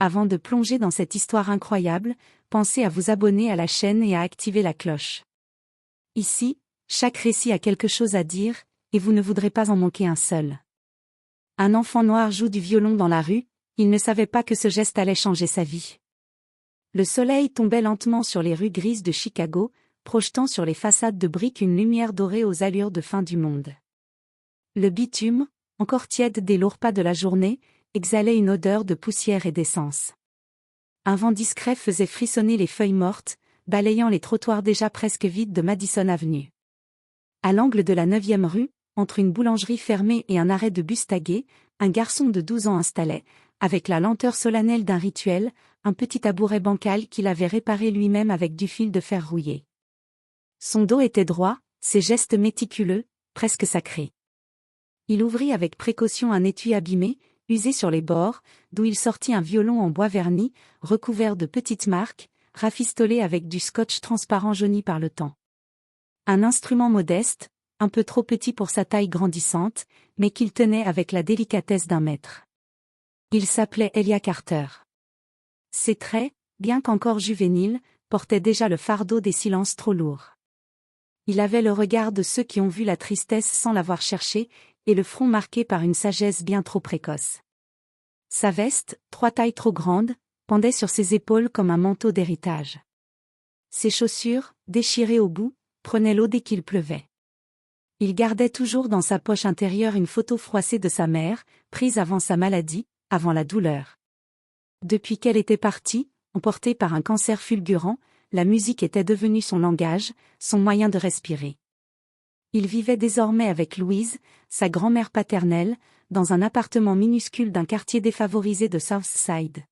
Avant de plonger dans cette histoire incroyable, pensez à vous abonner à la chaîne et à activer la cloche. Ici, chaque récit a quelque chose à dire, et vous ne voudrez pas en manquer un seul. Un enfant noir joue du violon dans la rue, il ne savait pas que ce geste allait changer sa vie. Le soleil tombait lentement sur les rues grises de Chicago, projetant sur les façades de briques une lumière dorée aux allures de fin du monde. Le bitume, encore tiède des lourds pas de la journée, exhalait une odeur de poussière et d'essence. Un vent discret faisait frissonner les feuilles mortes, balayant les trottoirs déjà presque vides de Madison Avenue. À l'angle de la 9e rue, entre une boulangerie fermée et un arrêt de bus tagué, un garçon de 12 ans installait, avec la lenteur solennelle d'un rituel, un petit tabouret bancal qu'il avait réparé lui-même avec du fil de fer rouillé. Son dos était droit, ses gestes méticuleux, presque sacrés. Il ouvrit avec précaution un étui abîmé, usé sur les bords, d'où il sortit un violon en bois verni, recouvert de petites marques, rafistolé avec du scotch transparent jauni par le temps. Un instrument modeste, un peu trop petit pour sa taille grandissante, mais qu'il tenait avec la délicatesse d'un maître. Il s'appelait Elijah Carter. Ses traits, bien qu'encore juvéniles, portaient déjà le fardeau des silences trop lourds. Il avait le regard de ceux qui ont vu la tristesse sans l'avoir cherchée, et le front marqué par une sagesse bien trop précoce. Sa veste, 3 tailles trop grande, pendait sur ses épaules comme un manteau d'héritage. Ses chaussures, déchirées au bout, prenaient l'eau dès qu'il pleuvait. Il gardait toujours dans sa poche intérieure une photo froissée de sa mère, prise avant sa maladie, avant la douleur. Depuis qu'elle était partie, emportée par un cancer fulgurant, la musique était devenue son langage, son moyen de respirer. Il vivait désormais avec Louise, sa grand-mère paternelle, dans un appartement minuscule d'un quartier défavorisé de Southside.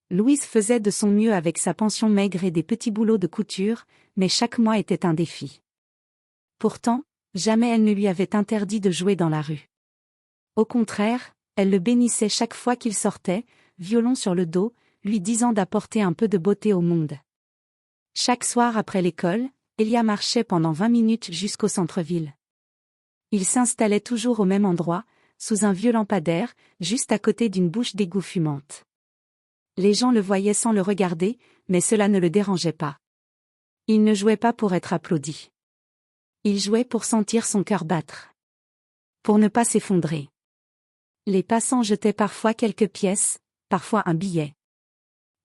Louise faisait de son mieux avec sa pension maigre et des petits boulots de couture, mais chaque mois était un défi. Pourtant, jamais elle ne lui avait interdit de jouer dans la rue. Au contraire, elle le bénissait chaque fois qu'il sortait, violon sur le dos, lui disant d'apporter un peu de beauté au monde. Chaque soir après l'école, Elijah marchait pendant 20 minutes jusqu'au centre-ville. Il s'installait toujours au même endroit, sous un vieux lampadaire, juste à côté d'une bouche d'égout fumante. Les gens le voyaient sans le regarder, mais cela ne le dérangeait pas. Il ne jouait pas pour être applaudi. Il jouait pour sentir son cœur battre. Pour ne pas s'effondrer. Les passants jetaient parfois quelques pièces, parfois un billet.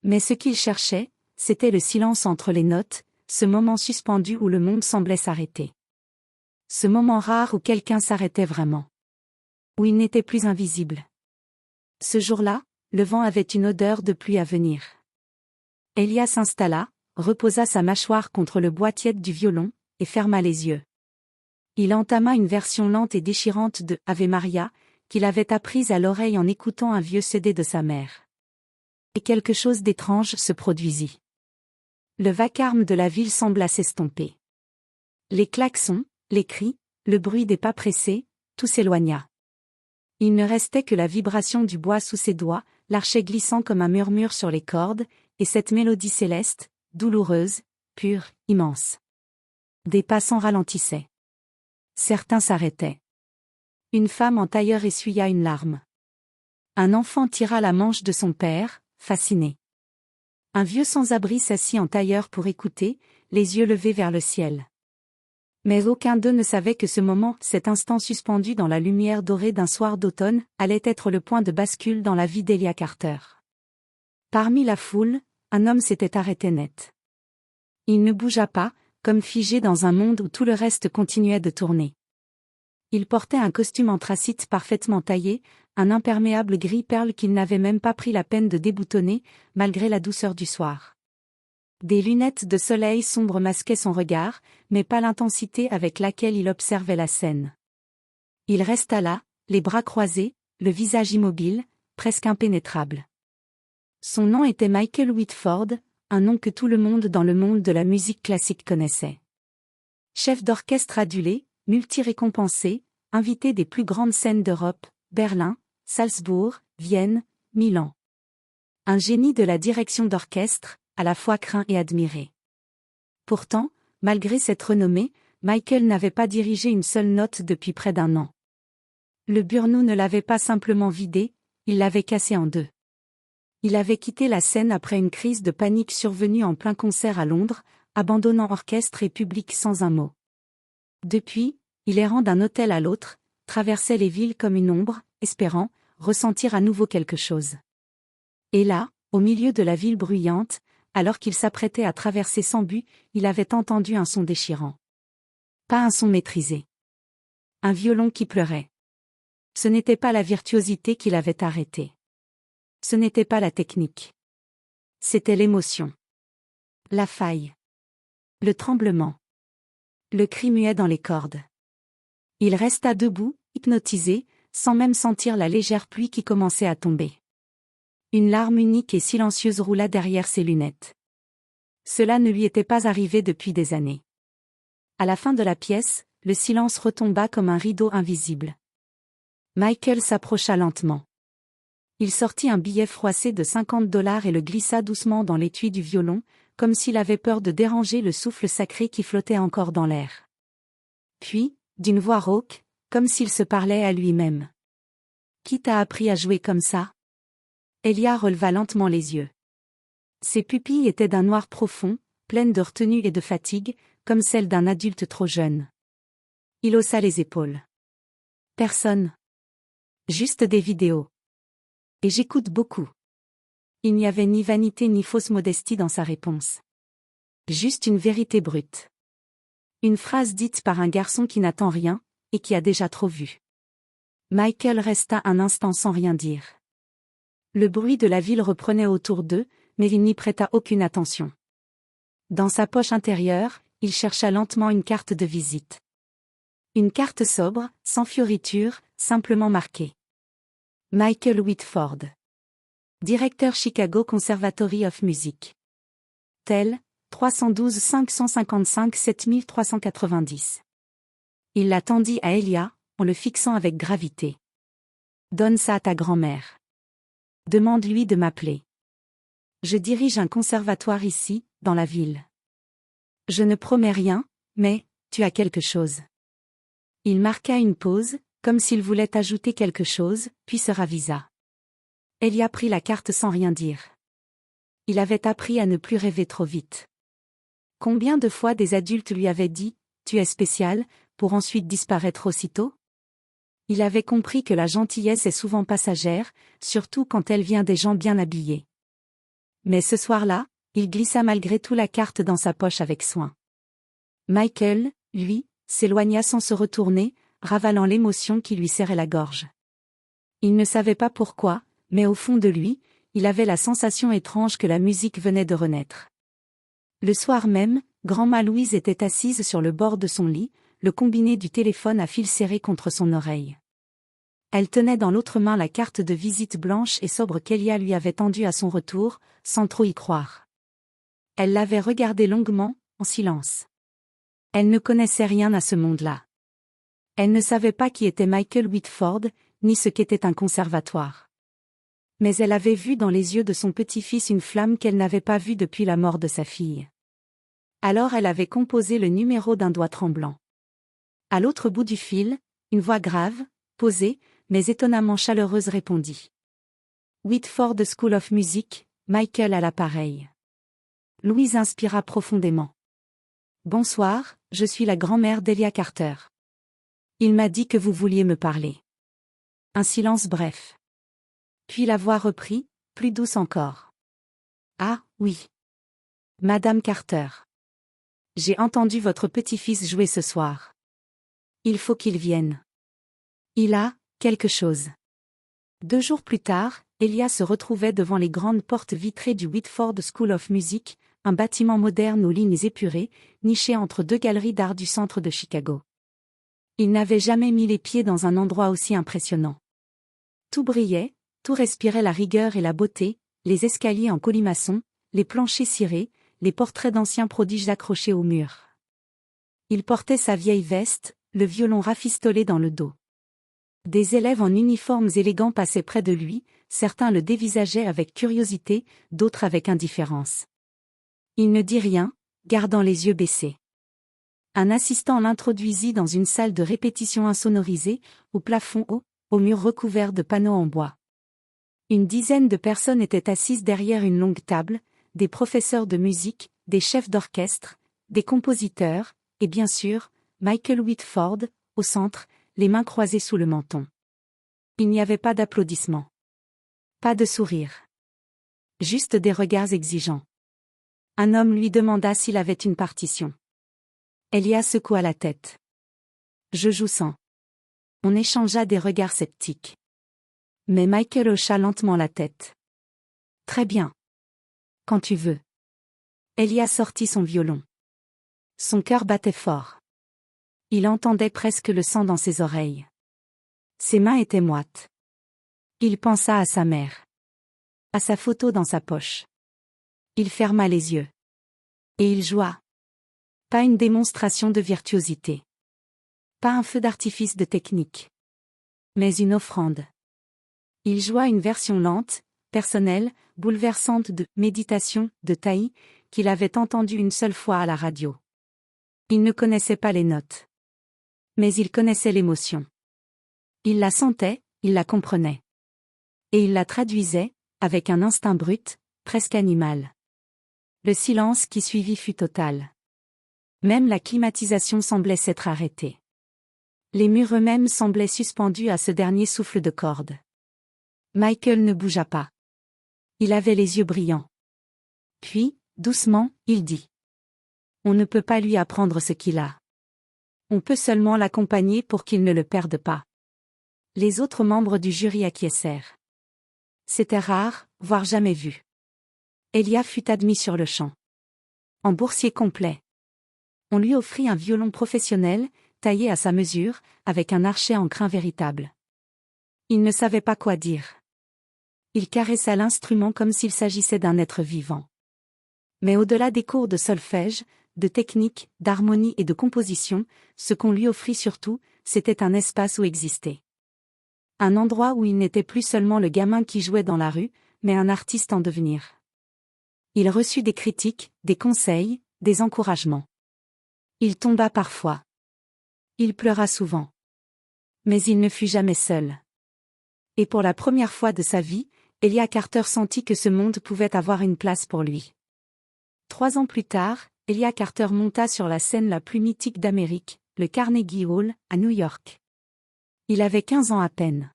Mais ce qu'ils cherchaient, c'était le silence entre les notes, ce moment suspendu où le monde semblait s'arrêter. Ce moment rare où quelqu'un s'arrêtait vraiment. Où il n'était plus invisible. Ce jour-là, le vent avait une odeur de pluie à venir. Elijah s'installa, reposa sa mâchoire contre le bois tiède du violon, et ferma les yeux. Il entama une version lente et déchirante de Ave Maria, qu'il avait apprise à l'oreille en écoutant un vieux CD de sa mère. Et quelque chose d'étrange se produisit. Le vacarme de la ville sembla s'estomper. Les klaxons, les cris, le bruit des pas pressés, tout s'éloigna. Il ne restait que la vibration du bois sous ses doigts, l'archet glissant comme un murmure sur les cordes, et cette mélodie céleste, douloureuse, pure, immense. Des passants ralentissaient. Certains s'arrêtaient. Une femme en tailleur essuya une larme. Un enfant tira la manche de son père, fasciné. Un vieux sans-abri s'assit en tailleur pour écouter, les yeux levés vers le ciel. Mais aucun d'eux ne savait que ce moment, cet instant suspendu dans la lumière dorée d'un soir d'automne, allait être le point de bascule dans la vie d'Elijah Carter. Parmi la foule, un homme s'était arrêté net. Il ne bougea pas, comme figé dans un monde où tout le reste continuait de tourner. Il portait un costume anthracite parfaitement taillé, un imperméable gris perle qu'il n'avait même pas pris la peine de déboutonner, malgré la douceur du soir. Des lunettes de soleil sombre masquaient son regard, mais pas l'intensité avec laquelle il observait la scène. Il resta là, les bras croisés, le visage immobile, presque impénétrable. Son nom était Michael Whitford, un nom que tout le monde dans le monde de la musique classique connaissait. Chef d'orchestre adulé, multi-récompensé, invité des plus grandes scènes d'Europe, Berlin, Salzbourg, Vienne, Milan. Un génie de la direction d'orchestre, à la fois craint et admiré. Pourtant, malgré cette renommée, Michael n'avait pas dirigé une seule note depuis près d'1 an. Le burnou ne l'avait pas simplement vidé, il l'avait cassé en deux. Il avait quitté la scène après une crise de panique survenue en plein concert à Londres, abandonnant orchestre et public sans un mot. Depuis, il errant d'un hôtel à l'autre, traversait les villes comme une ombre, espérant ressentir à nouveau quelque chose. Et là, au milieu de la ville bruyante, alors qu'il s'apprêtait à traverser sans but, il avait entendu un son déchirant. Pas un son maîtrisé. Un violon qui pleurait. Ce n'était pas la virtuosité qui l'avait arrêté. Ce n'était pas la technique. C'était l'émotion. La faille. Le tremblement. Le cri muet dans les cordes. Il resta debout, hypnotisé, sans même sentir la légère pluie qui commençait à tomber. Une larme unique et silencieuse roula derrière ses lunettes. Cela ne lui était pas arrivé depuis des années. À la fin de la pièce, le silence retomba comme un rideau invisible. Michael s'approcha lentement. Il sortit un billet froissé de $50 et le glissa doucement dans l'étui du violon, comme s'il avait peur de déranger le souffle sacré qui flottait encore dans l'air. Puis, d'une voix rauque, comme s'il se parlait à lui-même. « Qui t'a appris à jouer comme ça ?» Elia releva lentement les yeux. Ses pupilles étaient d'un noir profond, pleines de retenue et de fatigue, comme celles d'un adulte trop jeune. Il haussa les épaules. « Personne. Juste des vidéos. Et j'écoute beaucoup. » Il n'y avait ni vanité ni fausse modestie dans sa réponse. Juste une vérité brute. Une phrase dite par un garçon qui n'attend rien, et qui a déjà trop vu. Michael resta un instant sans rien dire. Le bruit de la ville reprenait autour d'eux, mais il n'y prêta aucune attention. Dans sa poche intérieure, il chercha lentement une carte de visite. Une carte sobre, sans fioriture, simplement marquée. Michael Whitford. Directeur Chicago Conservatory of Music. Tel, 312 555 7390. Il la tendit à Elia, en le fixant avec gravité. « Donne ça à ta grand-mère. Demande-lui de m'appeler. Je dirige un conservatoire ici, dans la ville. Je ne promets rien, mais, tu as quelque chose. » Il marqua une pause, comme s'il voulait ajouter quelque chose, puis se ravisa. Elia prit la carte sans rien dire. Il avait appris à ne plus rêver trop vite. Combien de fois des adultes lui avaient dit « Tu es spécial », pour ensuite disparaître aussitôt? Il avait compris que la gentillesse est souvent passagère, surtout quand elle vient des gens bien habillés. Mais ce soir-là, il glissa malgré tout la carte dans sa poche avec soin. Michael, lui, s'éloigna sans se retourner, ravalant l'émotion qui lui serrait la gorge. Il ne savait pas pourquoi, mais au fond de lui, il avait la sensation étrange que la musique venait de renaître. Le soir même, Grand-Ma Louise était assise sur le bord de son lit, le combiné du téléphone à fil serré contre son oreille. Elle tenait dans l'autre main la carte de visite blanche et sobre qu'Elia lui avait tendue à son retour, sans trop y croire. Elle l'avait regardé longuement, en silence. Elle ne connaissait rien à ce monde-là. Elle ne savait pas qui était Michael Whitford, ni ce qu'était un conservatoire. Mais elle avait vu dans les yeux de son petit-fils une flamme qu'elle n'avait pas vue depuis la mort de sa fille. Alors elle avait composé le numéro d'un doigt tremblant. À l'autre bout du fil, une voix grave, posée, mais étonnamment chaleureuse répondit. Whitford School of Music, Michael à l'appareil. Louise inspira profondément. Bonsoir, je suis la grand-mère d'Elia Carter. Il m'a dit que vous vouliez me parler. Un silence bref. Puis la voix reprit, plus douce encore. Ah, oui. Madame Carter. J'ai entendu votre petit-fils jouer ce soir. Il faut qu'il vienne. Il a quelque chose. 2 jours plus tard, Elia se retrouvait devant les grandes portes vitrées du Whitford School of Music, un bâtiment moderne aux lignes épurées, niché entre 2 galeries d'art du centre de Chicago. Il n'avait jamais mis les pieds dans un endroit aussi impressionnant. Tout brillait, tout respirait la rigueur et la beauté, les escaliers en colimaçon, les planchers cirés, les portraits d'anciens prodiges accrochés au mur. Il portait sa vieille veste, le violon rafistolé dans le dos. Des élèves en uniformes élégants passaient près de lui, certains le dévisageaient avec curiosité, d'autres avec indifférence. Il ne dit rien, gardant les yeux baissés. Un assistant l'introduisit dans une salle de répétition insonorisée, au plafond haut, aux murs recouverts de panneaux en bois. Une dizaine de personnes étaient assises derrière une longue table, des professeurs de musique, des chefs d'orchestre, des compositeurs, et bien sûr, Michael Whitford, au centre, les mains croisées sous le menton. Il n'y avait pas d'applaudissements. Pas de sourires. Juste des regards exigeants. Un homme lui demanda s'il avait une partition. Elia secoua la tête. Je joue sans. On échangea des regards sceptiques. Mais Michael hocha lentement la tête. Très bien. Quand tu veux. Elia sortit son violon. Son cœur battait fort. Il entendait presque le sang dans ses oreilles. Ses mains étaient moites. Il pensa à sa mère. À sa photo dans sa poche. Il ferma les yeux. Et il joua. Pas une démonstration de virtuosité. Pas un feu d'artifice de technique. Mais une offrande. Il joua une version lente, personnelle, bouleversante de « Méditation » de Taï, qu'il avait entendue une seule fois à la radio. Il ne connaissait pas les notes. Mais il connaissait l'émotion. Il la sentait, il la comprenait. Et il la traduisait, avec un instinct brut, presque animal. Le silence qui suivit fut total. Même la climatisation semblait s'être arrêtée. Les murs eux-mêmes semblaient suspendus à ce dernier souffle de corde. Michael ne bougea pas. Il avait les yeux brillants. Puis, doucement, il dit. On ne peut pas lui apprendre ce qu'il a. On peut seulement l'accompagner pour qu'il ne le perde pas. Les autres membres du jury acquiescèrent. C'était rare, voire jamais vu. Elia fut admis sur le champ. En boursier complet. On lui offrit un violon professionnel, taillé à sa mesure, avec un archet en crin véritable. Il ne savait pas quoi dire. Il caressa l'instrument comme s'il s'agissait d'un être vivant. Mais au-delà des cours de solfège, de technique, d'harmonie et de composition, ce qu'on lui offrit surtout, c'était un espace où exister. Un endroit où il n'était plus seulement le gamin qui jouait dans la rue, mais un artiste en devenir. Il reçut des critiques, des conseils, des encouragements. Il tomba parfois. Il pleura souvent. Mais il ne fut jamais seul. Et pour la première fois de sa vie, Elia Carter sentit que ce monde pouvait avoir une place pour lui. 3 ans plus tard, Elia Carter monta sur la scène la plus mythique d'Amérique, le Carnegie Hall, à New York. Il avait 15 ans à peine.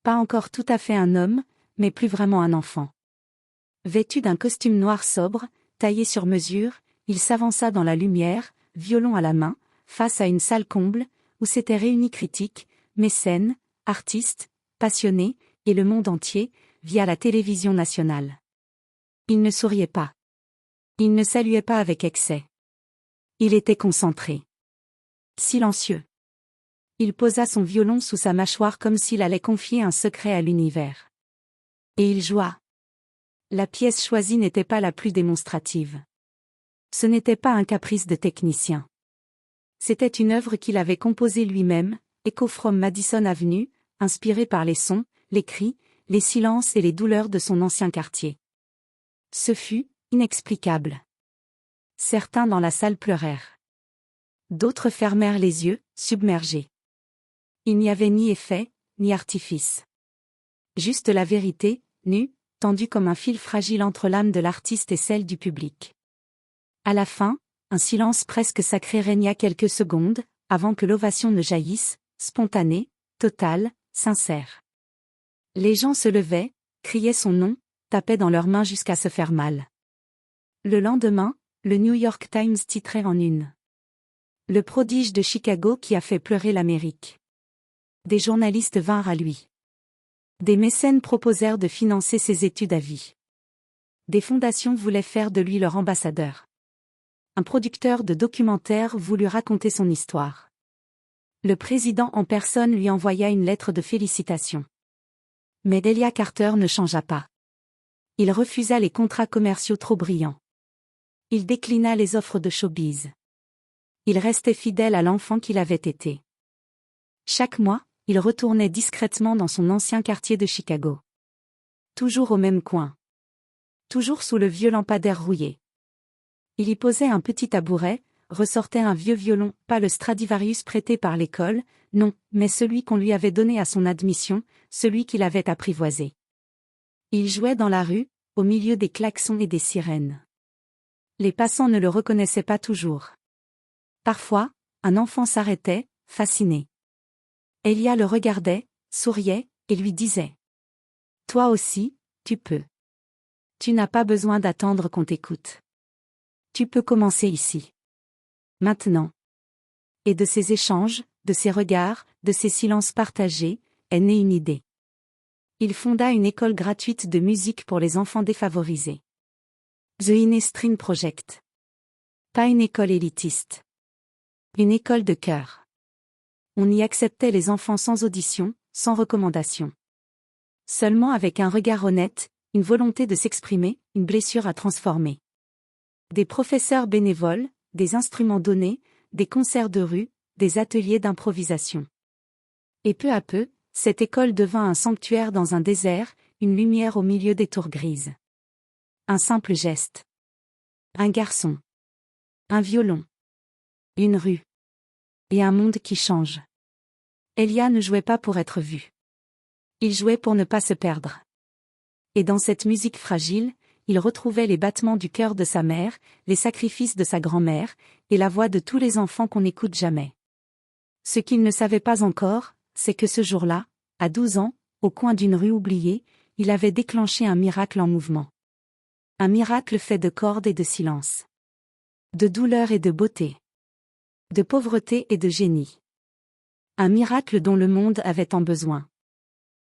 Pas encore tout à fait un homme, mais plus vraiment un enfant. Vêtu d'un costume noir sobre, taillé sur mesure, il s'avança dans la lumière, violon à la main, face à une salle comble, où s'étaient réunis critiques, mécènes, artistes, passionnés, et le monde entier, via la télévision nationale. Il ne souriait pas. Il ne saluait pas avec excès. Il était concentré. Silencieux. Il posa son violon sous sa mâchoire comme s'il allait confier un secret à l'univers. Et il joua. La pièce choisie n'était pas la plus démonstrative. Ce n'était pas un caprice de technicien. C'était une œuvre qu'il avait composée lui-même, Echo from Madison Avenue, inspirée par les sons, les cris, les silences et les douleurs de son ancien quartier. Ce fut inexplicable. Certains dans la salle pleurèrent. D'autres fermèrent les yeux, submergés. Il n'y avait ni effet, ni artifice. Juste la vérité, nue, tendue comme un fil fragile entre l'âme de l'artiste et celle du public. À la fin, un silence presque sacré régna quelques secondes, avant que l'ovation ne jaillisse, spontanée, totale, sincère. Les gens se levaient, criaient son nom, tapaient dans leurs mains jusqu'à se faire mal. Le lendemain, le New York Times titrait en une. Le prodige de Chicago qui a fait pleurer l'Amérique. Des journalistes vinrent à lui. Des mécènes proposèrent de financer ses études à vie. Des fondations voulaient faire de lui leur ambassadeur. Un producteur de documentaires voulut raconter son histoire. Le président en personne lui envoya une lettre de félicitations. Mais Elia Carter ne changea pas. Il refusa les contrats commerciaux trop brillants. Il déclina les offres de showbiz. Il restait fidèle à l'enfant qu'il avait été. Chaque mois, il retournait discrètement dans son ancien quartier de Chicago. Toujours au même coin. Toujours sous le vieux lampadaire rouillé. Il y posait un petit tabouret, ressortait un vieux violon, pas le Stradivarius prêté par l'école, non, mais celui qu'on lui avait donné à son admission, celui qu'il avait apprivoisé. Il jouait dans la rue, au milieu des klaxons et des sirènes. Les passants ne le reconnaissaient pas toujours. Parfois, un enfant s'arrêtait, fasciné. Elia le regardait, souriait, et lui disait : « Toi aussi, tu peux. Tu n'as pas besoin d'attendre qu'on t'écoute. Tu peux commencer ici. Maintenant. » Et de ces échanges, de ces regards, de ces silences partagés, est née une idée. Il fonda une école gratuite de musique pour les enfants défavorisés. The Ine String Project. Pas une école élitiste. Une école de cœur. On y acceptait les enfants sans audition, sans recommandation. Seulement avec un regard honnête, une volonté de s'exprimer, une blessure à transformer. Des professeurs bénévoles, des instruments donnés, des concerts de rue, des ateliers d'improvisation. Et peu à peu, cette école devint un sanctuaire dans un désert, une lumière au milieu des tours grises. Un simple geste. Un garçon. Un violon. Une rue. Et un monde qui change. Elia ne jouait pas pour être vu. Il jouait pour ne pas se perdre. Et dans cette musique fragile, il retrouvait les battements du cœur de sa mère, les sacrifices de sa grand-mère, et la voix de tous les enfants qu'on n'écoute jamais. Ce qu'il ne savait pas encore, c'est que ce jour-là, à 12 ans, au coin d'une rue oubliée, il avait déclenché un miracle en mouvement. Un miracle fait de cordes et de silence. De douleur et de beauté. De pauvreté et de génie. Un miracle dont le monde avait tant besoin.